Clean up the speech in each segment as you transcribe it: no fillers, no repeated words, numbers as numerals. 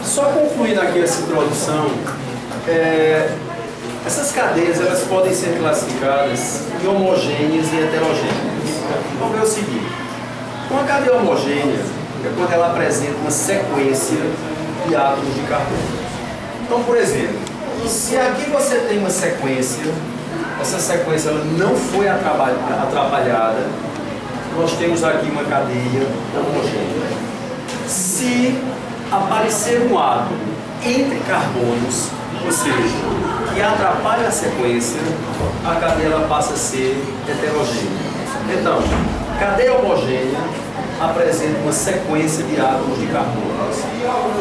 Só concluindo aqui essa introdução, essas cadeias elas podem ser classificadas em homogêneas e heterogêneas. Vamos ver o seguinte: uma cadeia homogênea é quando ela apresenta uma sequência de átomos de carbono. Então, por exemplo, se aqui você tem uma sequência, essa sequência ela não foi atrapalhada, nós temos aqui uma cadeia homogênea. Se aparecer um átomo entre carbonos, ou seja, que atrapalha a sequência, a cadeia ela passa a ser heterogênea. Então, cadeia homogênea apresenta uma sequência de átomos de carbonos.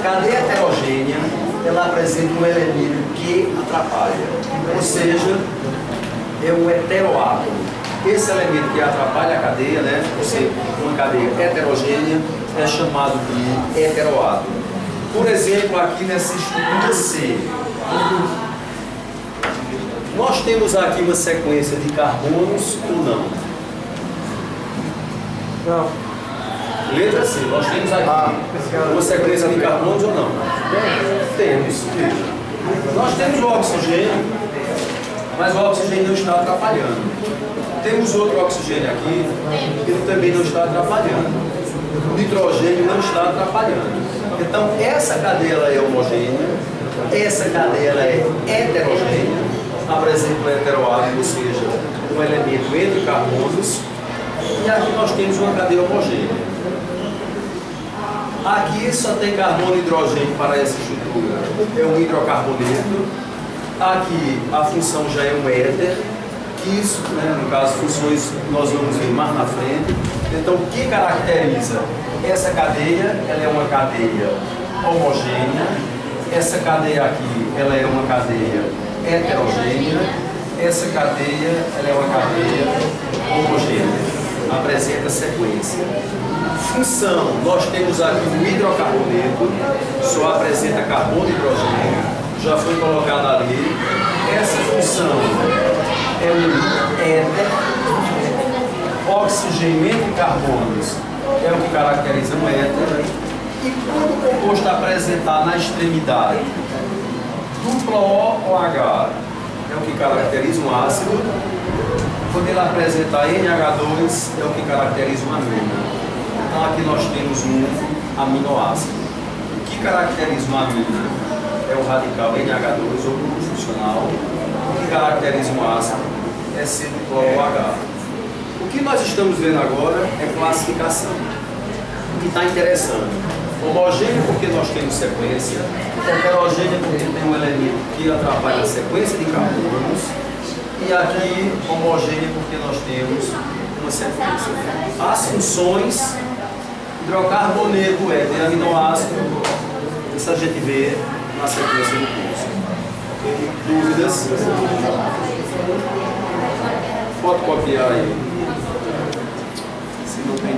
Cadeia heterogênea, ela apresenta um elemento que atrapalha, ou seja, é um heteroátomo. Esse elemento que atrapalha a cadeia, né, ou seja, uma cadeia heterogênea, é chamado de heteroátomo. Por exemplo, aqui nessa estrutura C, nós temos aqui uma sequência de carbonos ou não? Não. Letra C, nós temos aqui uma sequência de carbonos ou não? Temos. Nós temos o oxigênio, mas o oxigênio não está atrapalhando. Temos outro oxigênio aqui, ele também não está atrapalhando. O nitrogênio não está atrapalhando. Então, essa cadeia ela é homogênea, essa cadeia ela é heterogênea, apresenta um heteroátomo, ou seja, um elemento entre carbonos, e aqui nós temos uma cadeia homogênea. Aqui só tem carbono e hidrogênio para essa estrutura, é um hidrocarboneto. Aqui a função já é um éter, isso, né, no caso, funções nós vamos ver mais na frente. Então, o que caracteriza essa cadeia? Ela é uma cadeia homogênea. Essa cadeia aqui, ela é uma cadeia heterogênea. Essa cadeia, ela é uma cadeia homogênea. Apresenta sequência. Função, nós temos aqui um hidrocarboneto, só apresenta carbono e hidrogênio, já foi colocado ali. Essa função é um éter, oxigênio entre carbonos é o que caracteriza um éter, e quando o composto apresentar na extremidade dupla O ou H é o que caracteriza um ácido, quando ele apresentar NH2 é o que caracteriza uma amina. Então aqui nós temos um aminoácido. O que caracteriza uma amina é o radical NH2 ou grupo funcional. O que caracteriza um ácido é C-duplo-OH. O que nós estamos vendo agora é classificação. O que está interessando. Homogêneo porque nós temos sequência, heterogêneo porque tem um elemento que atrapalha a sequência de carbonos, e aqui homogêneo porque nós temos uma sequência. As funções, hidrocarboneto, éter, aminoácido, isso a gente vê na sequência do curso. Dúvidas? Pode copiar aí. Se não tem